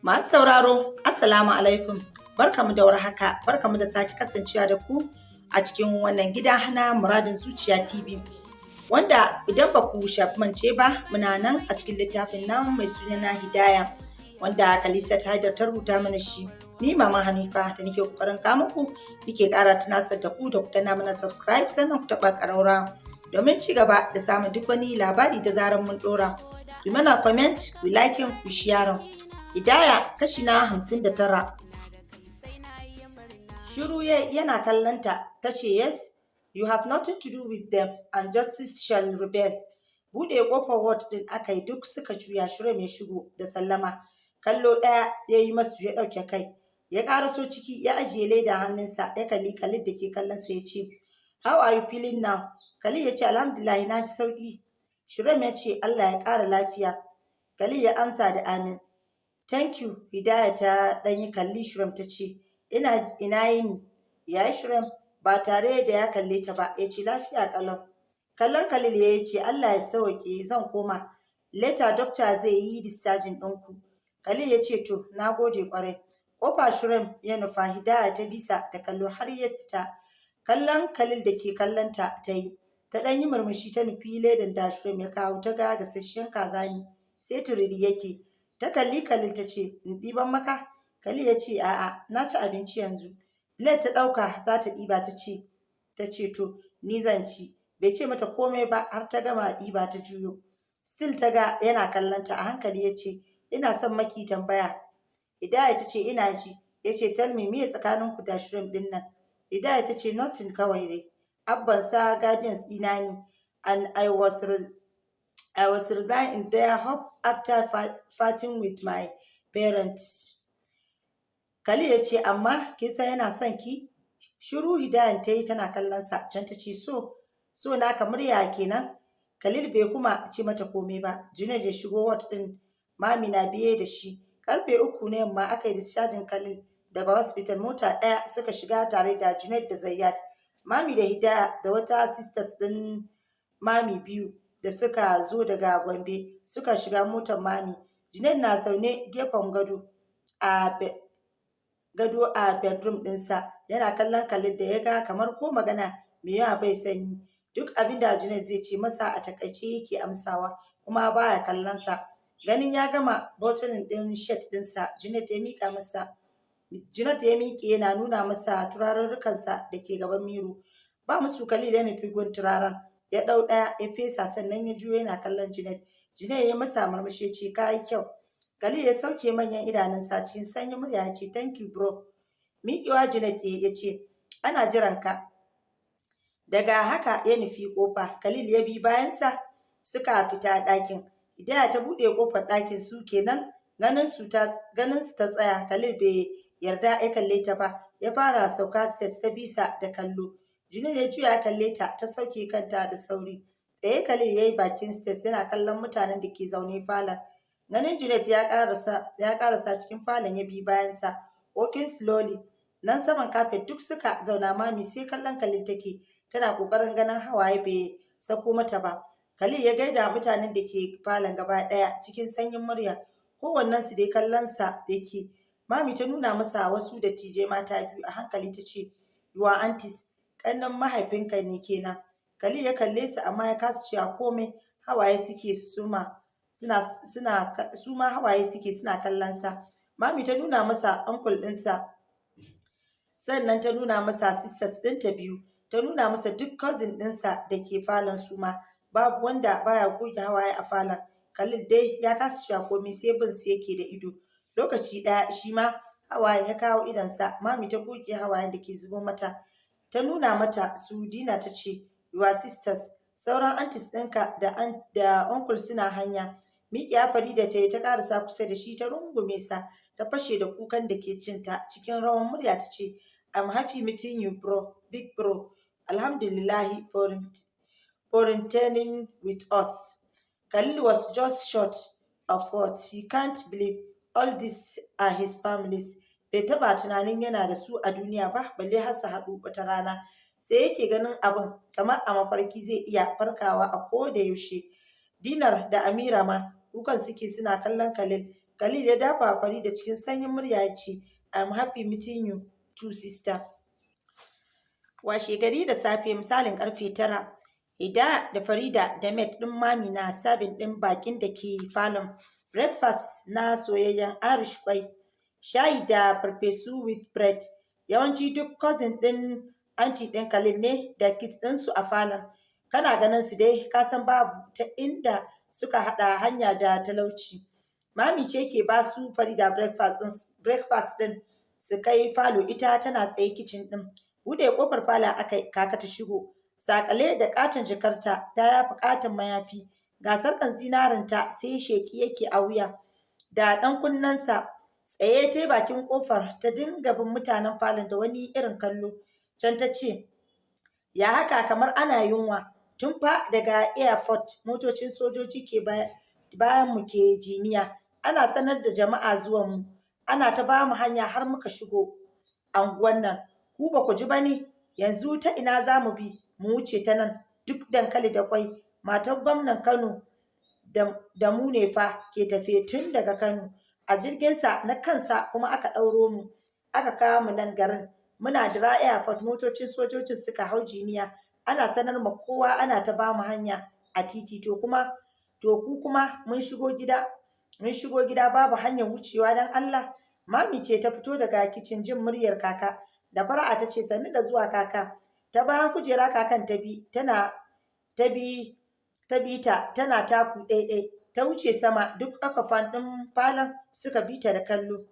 Masu sauraro, Assalamu alaikum. Barkamu da warhaka, barkamu da sake kasancewa da ku a cikin wannan gida na Muradin Zuciya TV. Wanda idan ba ku mance ba, muna nan a cikin littafin nan mai suna Hidaya, wanda Kalisa ta Haidar ta rubuta mana shi. Ni Mama Hanifa da nake kokarin kawo muku, nake ƙara tunasar da ku da ku danna mana subscribe sannan ku taɓa ƙaraura domin ci gaba da samun duk wani labari da zarar mun ɗora. Ku mana comment, ku like, ku share. Hidaya kashi na 59. Shiru yana kallonta ta ce, yes, you have nothing to do with them and justice shall rebel. Buɗe ƙofar ward ɗin aka yi duk suka juya. Shiru mai shigo da sallama. Kallo ɗaya ya yi masu ya ɗauke kai. Ya ƙaraso ciki ya ajiye leda hannunsa ya kalli Khalid da ke kallonsa ya ce, how are you feeling now? Khalid ya ce, alhamdulillah na ji sauƙi. Shiru ya ce, Allah ya ƙara lafiya. Khalid ya amsa da amin. Thank you. Hidaya ta ɗan yi kalli Shirem ta ce, ina yini? Ya yi Shirem ba tare da ya kalle ta ba, ya ce lafiya ƙalau. Kallon Khalil ya ce, Allah ya sauke, zan koma. Later doctor zai yi discharging ɗinku. Khalil ya ce, to, na gode ƙwarai. Ƙofa Shirem ya nufa. Hidaya ta bisa da kallo har ya fita. Kallon Khalil da ke kallonta ta yi. Ta ɗan yi murmushi ta nufi ledan da Shirem ya kawo, ta ga gasasshen kaza ne, sai turiri yake. Ta kalli Khalil ta ce, in ɗiban maka? Khalil ya ce, a'a, na ci abinci yanzu. Plate ta ɗauka za ta ɗiba ta ce to, ni zan ci. Bai ce mata komai ba har ta gama ɗiba ta juyo. Still ta ga yana kallonta. A hankali ya ce, ina son maki tambaya. Hidaya ta ce, ina ji. Ya ce, tell me tsakaninku da Shrimp ɗin nan? Hidaya ta ce, nothing kawai dai. Abban sa guardians ɗina ne, and I was resigned in their hope after fighting with my parents. Khalil ya ce, amma kin san yana son ki? Shiru Hidayan ta yi tana kallonsa. Can ta ce, so na kamar ya kenan? Khalil bai kuma ce mata komai ba. Junaid ya shigo ward ɗin, mami na biye da shi. Karfe 3 na yamma aka yi discharging Khalil daga hospital. Mota ɗaya suka shiga tare da Junaid da Zayyad. Mami da Hidaya da wata sisters ɗin mami biyu da suka zo daga Gombe suka shiga motar mami. Junaid na zaune gefen gado a bedroom ɗinsa yana kallon Khalid da ya ga kamar ko magana mai yawa bai sanyi. Duk abin da Junaid zai ce masa a takaice yake amsawa kuma baya kallon sa. Ganin ya gama bottling ɗin shirt ɗinsa, Junaid ya miƙe yana nuna masa turarurrukansa da ke gaban miro. Ba musu Khalid ya nufi gun turaren. Ya ɗau ɗaya ya fesa sannan ya juyo yana kallon Junaid. Junaid ya masa murmushi ya ce, ka yi kyau. Khalid ya sauke manyan idanunsa cikin sanyin murya ya ce, thank you bro. Miƙewa Junaid ya ce, ana jiran ka. Daga haka ya nufi ƙofa. Khalid ya bi bayansa suka fita ɗakin. Hidaya ta buɗe ƙofar ɗakin su kenan ganin su ta tsaya. Khalid bai yarda ya kalle ta ba. Ya fara sauka set ta bisa da kallo. Junaid ya juya ya kalle ta, ta sauke kanta da sauri. Tsaye Khalid ya yi bakin stage yana kallon mutanen da ke zaune falon. Ganin Junaid ya karasa cikin falon ya bi bayansa. Walking slowly. Nan saman kafet duk suka zauna. Mami sai kallon Khalid take. Tana kokarin ganin hawaye bai sako mata ba. Khalid ya gaida mutanen da ke falon gaba ɗaya cikin sanyin murya. Kowannensu dai kallonsa yake. Mami ta nuna masa wasu dattijai mata biyu. A hankali ta ce, your aunties. Ƙannan mahaifinka ne kenan. Khalid ya kalle su amma ya kasa cewa komai. Hawaye suke suma hawaye suke suna kallon sa. Mami ta nuna masa uncle ɗinsa. Sannan ta nuna masa sisters ɗinta biyu. Ta nuna masa duk cousin ɗinsa da ke falon suma. Babu wanda baya goge hawaye a falon. Khalid dai ya kasa cewa komai sai bin su yake da ido. Lokaci ɗaya shi ma hawayen ya kawo idonsa. Mami ta goge hawayen da ke zubo mata. Ta nuna mata su. Dina ta ce, your sisters. Sauran aunties ɗinka da uncle suna hanya. Miƙiya Farida ta yi ta ƙarasa kusa da shi ta rungume sa. Ta fashe da kukan da ke cinta. Cikin rawan murya ta ce, I'm happy meeting you bro, big bro. Alhamdulillah for returning with us. Khalil was just short of words. He can't believe all these are his families. Bai taɓa tunanin yana da su a duniya ba, balle har su haɗu wata rana. Sai yake ganin abin kamar a mafarki zai iya farkawa a ko da yaushe. Dinar da Amira ma kukan suke suna kallon Khalil. Khalil ya dafa Farida cikin sanyin murya ya ce, I'm happy meeting you too sister. Washe gari da safe misalin karfe 9, Hida da Farida da Met ɗin mami na sabin ɗin bakin da ke falon breakfast na soyayyen Irish kwai, shayi da farfesu with bread. Yawanci duk cousin ɗin anti ɗin Khalil ne da kids ɗinsu a falon. Kana ganin su dai ka san babu ta inda suka haɗa hanya da talauci. Mami ce ke ba su Farida breakfast ɗin su kai falo ita tana tsaye kicin ɗin. Buɗe ƙofar falon aka kaka ta shigo. Sakale da katon jikarta ta yafi katon mayafi. Ga sarkan zinarinta sai sheki yake a wuya. Da ɗan kunnensa tsaye ta bakin ƙofar ta dinga bin mutanen falon da wani irin kallo. Can ta ce, ya haka kamar ana yunwa. Tun fa daga airport motocin sojoji ke bayan mu ke jiniya. Ana sanar da jama'a zuwan mu. Ana ta ba mu hanya har muka shigo anguwan nan. Ku ba ku ji ba ne? Yanzu ta ina za mu bi mu wuce ta nan? Duk dankali da kwai. Matar gwamnan Kano da mu ne fa ke tafe tun daga Kano. A jirginsa na kansa kuma aka ɗauro mu. Aka kawo mu nan garin. Muna dira airport motocin sojojin suka hau jiniya. Ana sanar ma kowa ana ta ba mu hanya a titi. To ku kuma mun shigo gida babu hanyar wucewa don Allah. Mami ce ta fito daga kicin jin muryar kaka. Da fara'a ta ce sannu da zuwa kaka. Ta bayan kujera kakan ta bi ta tana taku ɗaiɗai. Ta wuce sama duk akafan ɗin falon suka bi ta da kallo.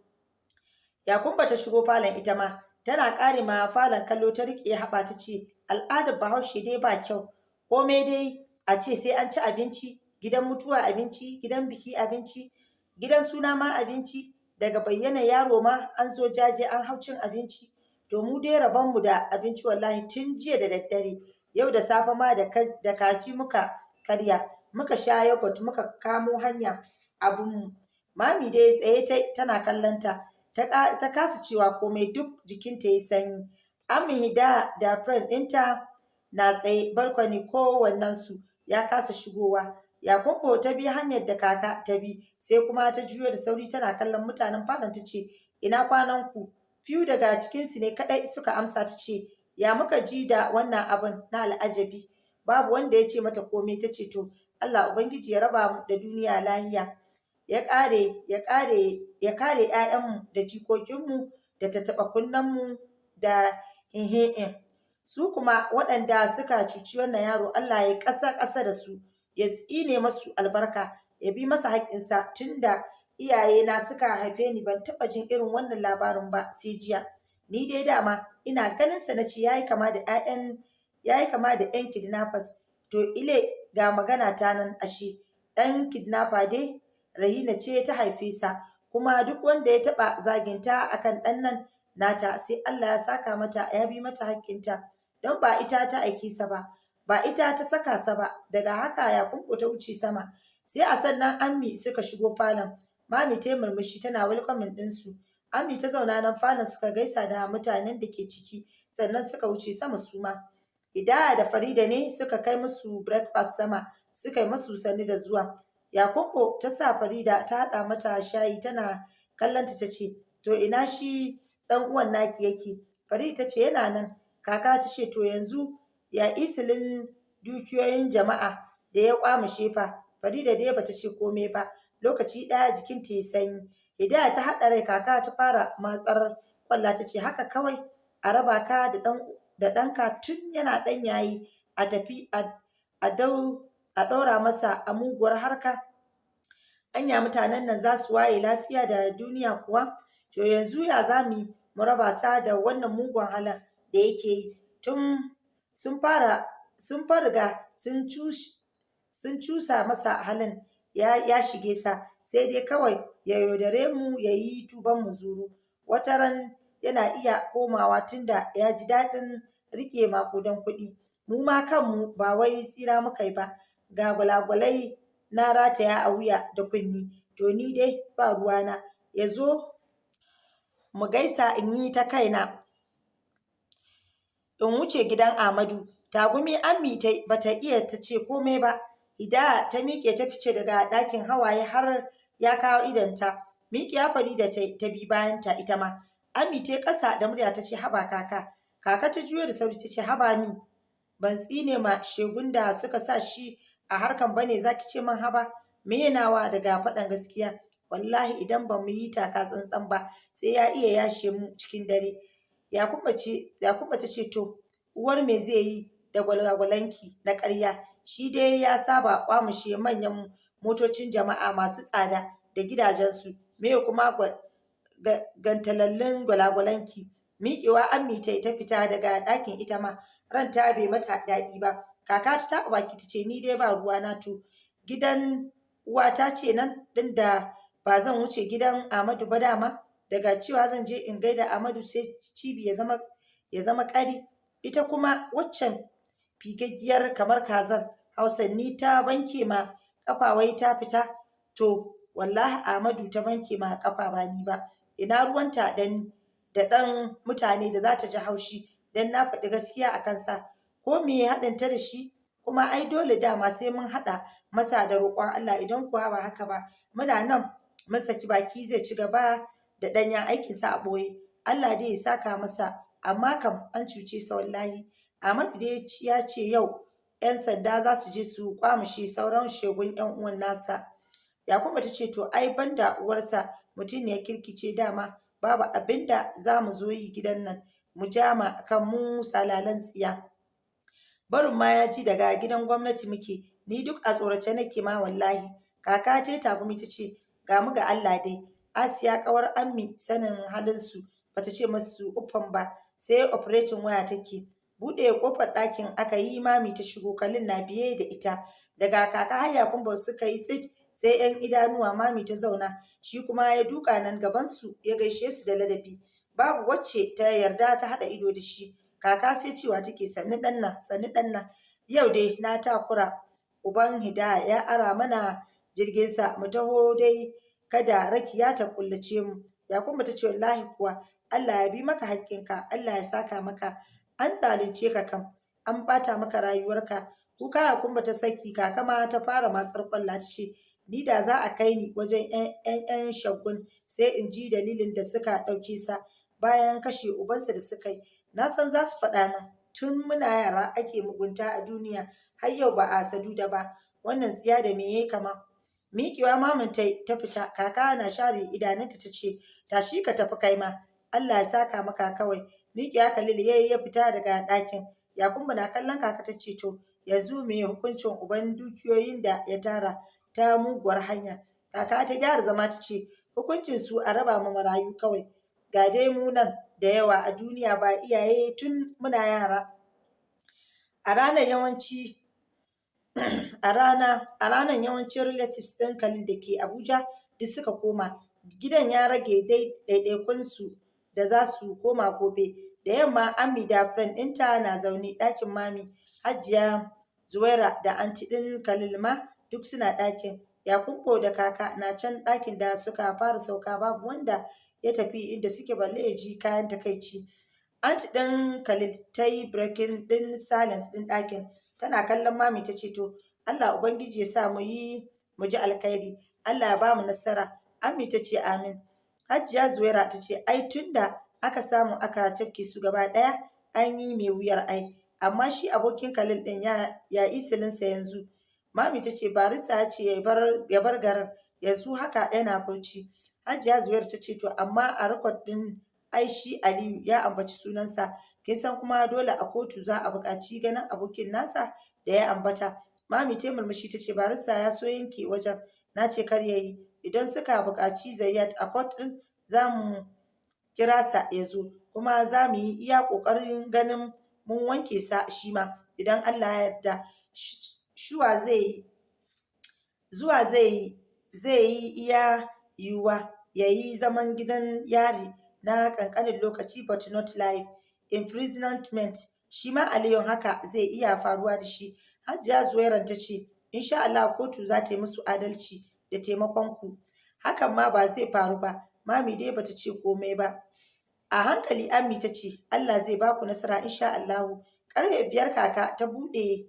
Yakumba ta shigo falon ita ma. Tana ƙare ma falon kallo ta riƙe haɓa ta ce al'adar Bahaushe dai ba kyau. Komai dai a ce sai an ci abinci. Gidan mutuwa abinci, gidan biki abinci, gidan suna ma abinci. Daga bayyana yaro ma an zo jaje an hau cin abinci. To mu dai rabonmu da abinci wallahi tun jiya da daddare. Yau da safe ma da kaji muka karya. Muka sha yogurt muka kamo hanya abinmu. Mami dai tsaye tana kallonta. Ta kasa cewa komai duk jikinta ya sanyi. Amina da friend ɗinta na tsaye balkoni kowannensu ya kasa shigowa. Yakumbo ta bi hanyar da kaka ta bi sai kuma ta juyo da sauri tana kallon mutanen falon ta ce ina kwanan ku. Fiyu daga cikinsu ne kaɗai suka amsa ta ce ya muka ji da wannan abin na al'ajabi. Babu wanda ya ce mata komai ta ce to Allah Ubangiji ya raba mu da duniya lahiya. Ya kare 'ya'yanmu da jikokinmu da tattaɓa kunnenmu da hinhi'in. Su kuma waɗanda suka cuci wannan yaro Allah ya ƙasa da su. Ya tsine masu albarka ya bi masa haƙƙinsa tunda iyayena suka haife ni ban taɓa jin irin wannan labarin ba sai jiya. Ni dai dama ina ganin sa na ce yayi kama da 'yan kidnappers. To ile ga magana ta nan ashe ɗan kidnapper dai Rahina ce ta haife sa kuma duk wanda ya taɓa zaginta akan ɗan nan nata sai Allah ya saka mata ya bi mata haƙƙinta don ba ita ta aike sa ba ita ta saka sa ba. Daga haka Yakumbo ta wuce sama sai a sannan Ammi suka shigo falon. Mami ta murmushi tana welcoming ɗinsu. Ammi ta zauna nan falon suka gaisa da mutanen da ke ciki sannan suka wuce sama suma. Hidaya da Farida ne suka kai musu breakfast sama suka yi musu sannu da zuwa. Yakumbo ta sa Farida ta haɗa mata shayi tana kallonta ta ce to ina shi ɗan uwan naki yake. Farida ta ce yana nan. Kaka ta ce to yanzu ya isilin dukiyoyin jama'a da ya kwamushe fa. Farida dai bata ce komai ba. Lokaci ɗaya jikinta ya sanyi. Hidaya ta haɗa rai kaka ta fara matsar kwalla ta ce haka kawai a raba ka da ɗanka tun yana ɗan yayi a tafi a ɗaura masa a muguwar harka. Anya mutanen nan za su waye lafiya da duniya kuwa. To yanzu ya za mu raba sa da wannan mugun halin da yake yi. Tun sun riga sun cusa masa halin ya shige sa sai dai kawai ya yaudare mu ya yi tuban muzuru. Wata ran yana iya komawa tunda ya ji daɗin riƙe maƙudan kuɗi. Mu ma kanmu ba wai tsira muka yi ba. Ga gwalagwalai na rataya a wuya da kunni. To ni dai ba ruwana. Ya zo mu gaisa in yi ta kaina. In wuce gidan Amadu. Tagumi Ammi bata iya ta ce komai ba. Hidaya ta miƙe ta fice daga ɗakin hawaye har ya kawo idonta. Miƙiya Farida ta bi bayanta ita ma. Ami ta ƙasa da murya ta ce haba kaka. Kaka ta juyo da sauri ta ce haba mi. Ban tsine ma shegun da suka sa shi a harkan bane zaki ce man haba. Me nawa daga faɗan gaskiya. Wallahi idan ba mu yi taka tsantsan ba sai ya iya yashe mu cikin dare. Yakuba ta ce to uwar me zai yi da gwalagwalanki na ƙarya. Shi dai ya saba kwamushe manyan motocin jama'a masu tsada da gidajensu. Me kuma gantalallun gwalagwalanki. Miƙewa Ammi ta fita daga ɗakin ita ma ranta bai mata daɗi ba. Kaka ta taɓa baki ta ce ni dai ba ruwa na to gidan uwata ce nan ɗin da ba zan wuce gidan Amadu ba dama. Daga cewa zan je in gaida Amadu sai cibi ya zama ƙari. Ita kuma waccan figaggiyar kamar kazar Hausanni ta banke ma ƙafa wai ta fita. To wallahi Amadu ta banke ma ƙafa ba ni ba. Ina ruwanta da ɗan mutane da za ta ji haushi don na faɗi gaskiya a kansa. Ko me ya haɗinta da shi? Kuma ai dole dama sai mun haɗa masa da roƙon Allah idan kuwa ba haka ba. Muna nan mun saki baki zai ci gaba da ɗanyen aikinsa a ɓoye. Allah dai ya saka masa amma kam an cuce sa wallahi. Ahmad dai ya ce yau 'yan sanda za su je su kwamushe sauran shegun 'yan uwan nasa. Yakubu ta ce to ai banda uwarsa mutum ne ya kirkice dama babu abin da za mu zo yi gidan nan mu jama kan mu salalan tsiya. Barin ma ya ji daga gidan gwamnati muke ni duk a tsorace nake ma wallahi. Kaka ce tagumi ta ce ga mu ga Allah dai. Asiya kawar Ammi sanin halinsu bata ce masu uffan ba sai operating waya take. Buɗe kofar ɗakin aka yi mami ta shigo Kalin na biye da ita. Daga kaka har Yakubu suka yi tsit sai 'yan idanuwa mami ta zauna shi kuma ya duka nan gabansu ya gaishe su da ladabi. Babu wacce ta yarda ta haɗa ido da shi. Kaka sai cewa take sannu ɗan nan. Yau dai na takura. Uban Hidaya ya ara mana jirginsa mu taho dai kada Rakiya ta kullace mu. Yakubu ta ce wallahi kuwa Allah ya bi maka haƙƙinka Allah ya saka maka. An zalunce ka kam an bata maka rayuwarka. Kuka Yakubu ta saki kaka ma ta fara matsar kwalla ta ce ni da za a kai ni wajen 'yan shagun sai in ji dalilin da suka ɗauke sa bayan kashe ubansa da suka yi. Na san za su faɗa min tun muna yara ake mugunta a duniya har yau ba a saduda ba. Wannan tsiya da me yayi kama. Miƙewa mamin ta fita kaka na share idanunta ta ce tashi ka tafi kai ma Allah ya saka maka kawai. Miƙewa Khalil ya fita daga ɗakin. Yakubu na kallon kaka ta ce to yanzu me hukuncin uban dukiyoyin da ya tara ta muguwar hanya. Kaka ta gyara zama ta ce hukuncin su a raba ma marayu kawai. Ga dai mu nan da yawa a duniya ba iyaye tun muna yara. A ranar yawancin relatives ɗin Khalil da ke Abuja duk suka koma. Gidan ya rage ɗaiɗaikunsu da za su koma gobe. Da yamma Ammi da friend ɗinta na zaune ɗakin mami. Hajiya Zuwaira da anti ɗin Khalil ma duk suna ɗakin. Yakubu da kaka na can ɗakin da suka fara sauka babu wanda ya tafi inda suke balle ya ji kayan takaici. Anti ɗin Khalil ta yi breaking ɗin silence ɗin ɗakin. Tana kallon mami ta ce to Allah Ubangiji ya sa mu ji alkhairi. Allah ya ba mu nasara. Ammi ta ce amin. Hajiya Zuwaira ta ce ai tunda aka samu aka cafke su gaba ɗaya an yi mai wuyar ai. Amma shi abokin Khalil ɗin ya isilinsa yanzu. Mami ta ce barista ya ce ya bar garin yanzu haka yana Bauchi. Hajiya Zuwaira ta ce to amma a rikod ɗin ai shi Aliyu ya ambaci sunansa. Kin san kuma dole a kotu za a buƙaci ganin abokin nasa da ya ambata. Mami ta murmushi ta ce barista ya so yanke wajen na ce kar ya yi. Idan suka buƙaci Zayyad a kot ɗin za mu kira sa ya zo kuma za mu yi iya ƙoƙarin ganin mun wanke sa shi ma idan Allah ya yarda. Zuwa zai yi iya yiwuwa ya yi zaman gidan yari na ƙanƙanin lokaci but not life imprisonment. Shi ma Aliyun haka zai iya faruwa da shi. Hajiya Zuwairan ta ce insha Allah kotu za ta yi musu adalci da taimakon ku. Hakan ma ba zai faru ba. Mami dai bata ce komai ba. A hankali Ammi ta ce Allah zai ba ku nasara insha Allahu. Ƙarfe 5 kaka ta buɗe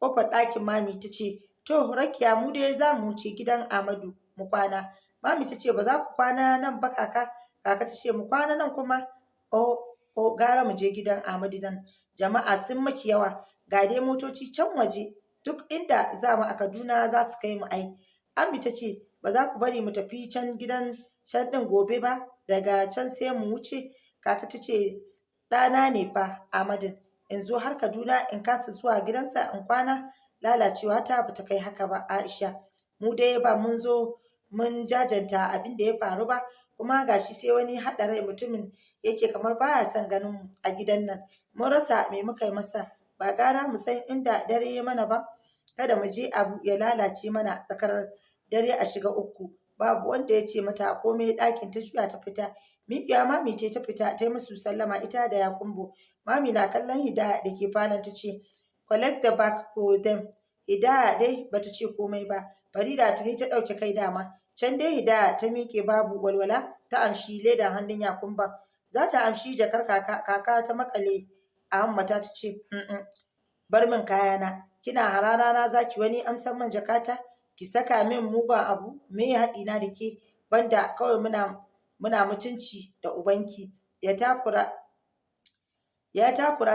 ƙofar ɗakin mami ta ce to Rakiya mu dai za mu wuce gidan Amadu mu kwana. Mami ta ce ba za ku kwana nan ba kaka. Kaka ta ce mu kwana nan kuma. O gara mu je gidan Amadu nan. Jama'a sun maki yawa. Ga dai motoci can waje. Duk inda za mu a Kaduna za su kai mu ai. Ami ta ce ba za ku bari mu tafi can gidan can ɗin gobe ba, daga can sai mu wuce. Kaka ta ce ɗana ne fa Amadun, in zo har Kaduna in kasa zuwa gidansa in kwana, lalacewa ta bata kai haka ba Aisha. Mu dai ba mun zo mun jajanta abin da ya faru ba, kuma gashi sai wani haɗa rai mutumin yake kamar baya son ganin mu a gidan nan. Mun rasa me muka yi masa, ba gara mu san inda dare ya mana ba. Kada mu je abu ya lalace mana tsakar dare a shiga uku. Babu wanda ya ce mata komai, ɗakin ta juya ta fita. Miƙiya mami ta fita ta yi musu sallama ita da Yakumbo. Mami na kallon Hidaya da ke falon ta ce collect the bag for them. Hidaya dai bata ce komai ba. Farida tuni ta ɗauke kai dama. Can dai Hidaya ta miƙe babu walwala ta amshi ledan hannun Yakumba. Za ta amshi jakar kaka ta makale a hammata ta ce bar min kayana. Kina hararana za ki wani amsan man jakata? Ki saka min mugun abu? Me ya haɗi na da ke? Banda kawai muna mutunci da ubanki. Ya takura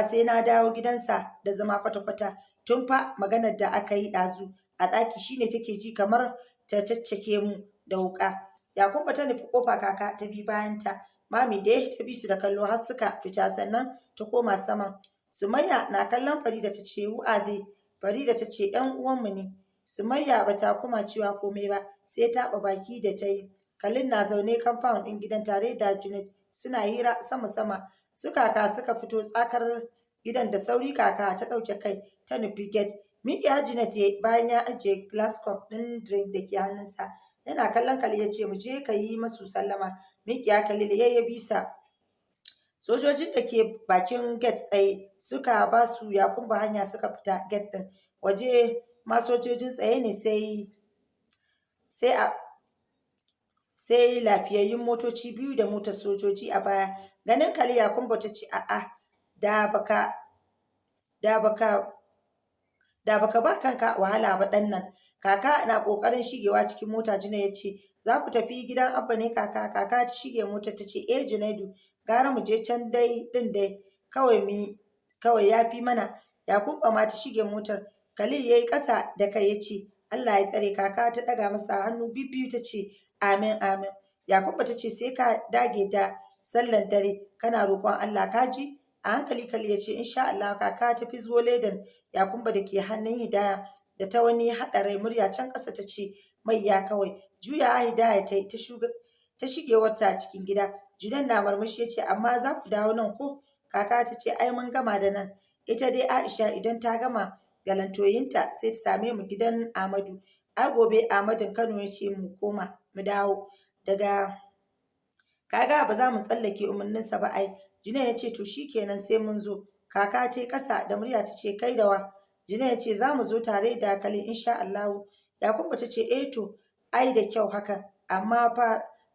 sai na dawo gidansa da zama kwata-kwata. Tun fa maganar da aka yi ɗazu a ɗaki shine take ji kamar ta caccake mu da wuƙa. Yakumba ta nufi ƙofa kaka ta bi bayanta. Mami dai ta bi su da kallo har suka fita sannan ta koma saman. Sumayya na kallon Farida ta ce wa'ade. Farida ta ce ‘yan uwanmu ne. Sumayya ba ta kuma cewa komai ba sai taɓa baki da ta yi. Khalil na zaune compound ɗin gidan tare da Junaid suna hira sama-sama. Su kaka suka fito tsakar gidan da sauri kaka ta ɗauke kai ta nufi gate. Miƙiya Junaid bayan ya ajiye glass cup ɗin drink da ke hannunsa. Yana kallon Khalil ya ce mu je ka yi masu sallama. Miƙiya Khalil ya bisa. Sojojin da ke bakin gate tsaye suka ba su Yakumba hanya suka fita gate ɗin. Waje ma sojojin tsaye ne sai lafiyayyun motoci biyu da motar sojoji a baya. Ganin Khalil Yakumba ta ce a'a da baka ba kanka wahala ba ɗan nan. Kaka na ƙoƙarin shigewa cikin mota. Junaidu ya ce za ku tafi gidan Abba ne kaka? Kaka ta shige motar ta ce Junaidu gara mu je can dai ɗin dai kawai ya fi mana. Yakumba ma ta shige motar. Khalil ya yi ƙasa da kai ya ce Allah ya tsare. Kaka ta ɗaga masa hannu biyu ta ce amin amin. Yakumba ta ce sai ka dage da sallan dare kana roƙon Allah ka ji. A hankali Khalil ya ce insha Allah. Kaka ta fizgo ledan Yakumba da ke hannun Hidaya da ta wani haɗa rai murya can ƙasa ta ce mai ya kawai. Juya Hidaya ta shige wata cikin gida. Junaid na murmushi ya ce amma za ku dawo nan ko? Kaka ta ce ai mun gama da nan. Ita dai Aisha idan ta gama galantoyinta sai ta same mu gidan Amadu. Ai gobe Amadun Kano ya ce mu koma mu dawo daga kaga ba za mu tsallake umarninsa ba ai. Junaid ya ce to shikenan sai mun zo. Kaka ta yi ƙasa da murya ta ce kai da wa? Junaid ya ce za mu zo tare da Khalil insha Allahu. Yakumba ta ce to ai da kyau haka amma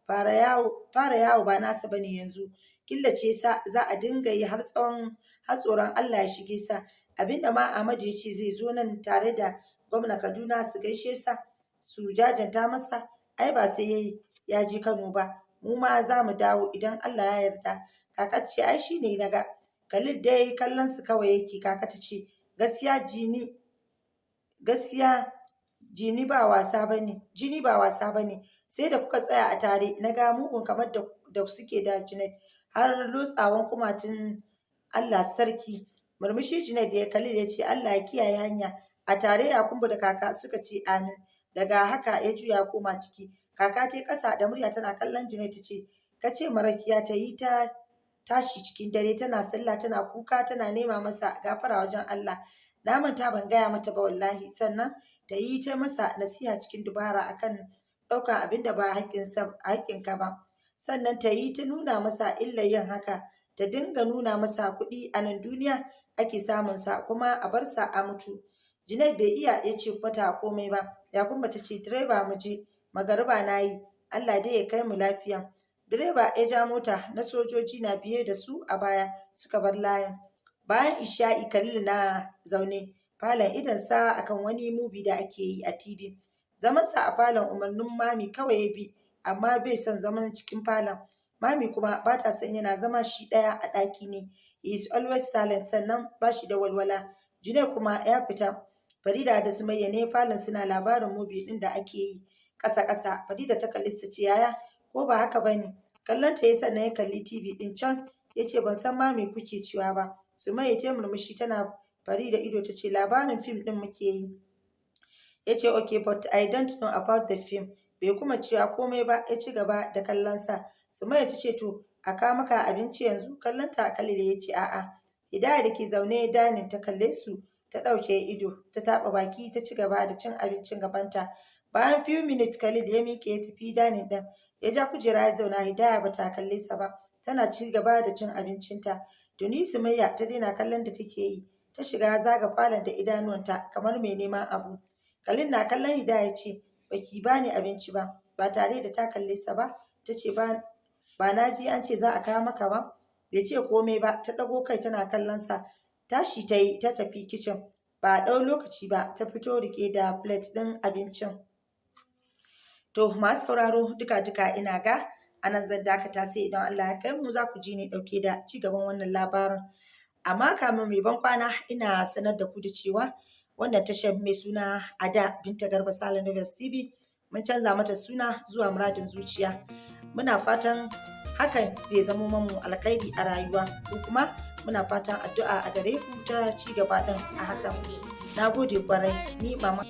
fara yawo ba nasa bane yanzu. Killace sa za a dinga yi har tsoron Allah ya shige sa. Abinda ma Ahmadu ya ce zai zo nan tare da gwamna Kaduna su gaishe sa su jajanta masa. Ai ba sai ya je Kano ba. Mu ma za mu dawo idan Allah ya yarda. Kaka ce ai shine naga. Khalil dai kallon su kawai yake. Kaka ta ce gaskiya jini ba wasa bane. Sai da kuka tsaya a tare na ga mugun kamar da suke da Junaid har lotsawan kumatun Allah sarki. Murmushi Junaid ya Khalil ya ce Allah ya kiyaye hanya. A tare Yakumbu da kaka suka ce amin. Daga haka ya juya koma ciki. Kaka ta yi ƙasa da murya tana kallon Junaid ta ce ka ce marakiya ta yi ta tashi cikin dare tana sallah tana kuka tana nema masa gafara wajen Allah. Na manta ban gaya mata ba wallahi. Sannan ta yi ta masa nasiha cikin dubara akan ɗaukan abin da ba haƙƙinka ba. Sannan ta yi ta nuna masa illar yin haka. Ta dinga nuna masa kuɗi a nan duniya ake samun sa kuma a bar sa a mutu. Junaid bai iya ya ce mata komai ba. Yakumba ta ce direba mu je magariba na yi. Allah dai ya kai mu lafiya. Direba ya ja mota na sojoji na biye da su a baya suka bar layin. Bayan isha'i Khalil na zaune falon idonsa akan wani mubi da ake yi a TV. Zamansa a falon umarnin mami kawai ya bi amma bai son zaman cikin falon. Mami kuma ba ta son yana zama shi ɗaya a ɗaki ne. He is always silent, sannan ba shi da walwala. Junaid kuma ya fita. Farida da Sumayya ne falon suna labarin movie ɗin da ake yi. Ƙasa-ƙasa Farida ta kalli ta ce yaya ko ba haka ba ne. Kallon ta ya sannan ya kalli TV ɗin can ya ce ban san ma me kuke cewa ba. Sumayya ta murmushi tana Farida ido ta ce labarin fim ɗin muke yi. Ya ce okay but I don't know about the film. Bai kuma cewa komai ba ya ci gaba da kallonsa. Sumayya ta ce to a kawo maka abinci yanzu. Kallon ta Khalid ya ce a'a. Hidaya da ke zaune danin ta kalle su ta ɗauke ido ta taɓa baki ta ci gaba da cin abincin gabanta. Bayan few minutes Khalid ya miƙe ya tafi danin ɗin. Ya ja kujera ya zauna. Hidaya ba ta kalle sa ba. Tana ci gaba da cin abincinta. Tuni Sumayya ta daina kallon da take yi. Ta shiga zaga falon da idanuwanta kamar mai neman abu. Khalid na kallon Hidaya ya ce baki bani abinci ba tare da ta kalle sa ba. Ta ce ba na ji an ce za a kawo maka ba. Bai ce komai ba. Ta ɗago kai tana kallon sa. Tashi ta yi ta tafi kicin. Ba a ɗau lokaci ba ta fito rike da plate ɗin abincin. To masu sauraro duka ina ga anan zan dakata sai idan Allah ya kai mu za ku ji ni ɗauke da ci gaban wannan labarin. Amma kamin mai ban kwana ina sanar da ku da cewa wannan tashar mai suna Ada Binta Garba Sale Novels TV mun canza mata suna zuwa Muradin Zuciya. Muna fatan hakan zai zama mamu alkhairi a rayuwa ko kuma muna fatan addu'a a gare ku ta ci gaba din a hakan. Nagode kwarai ni mama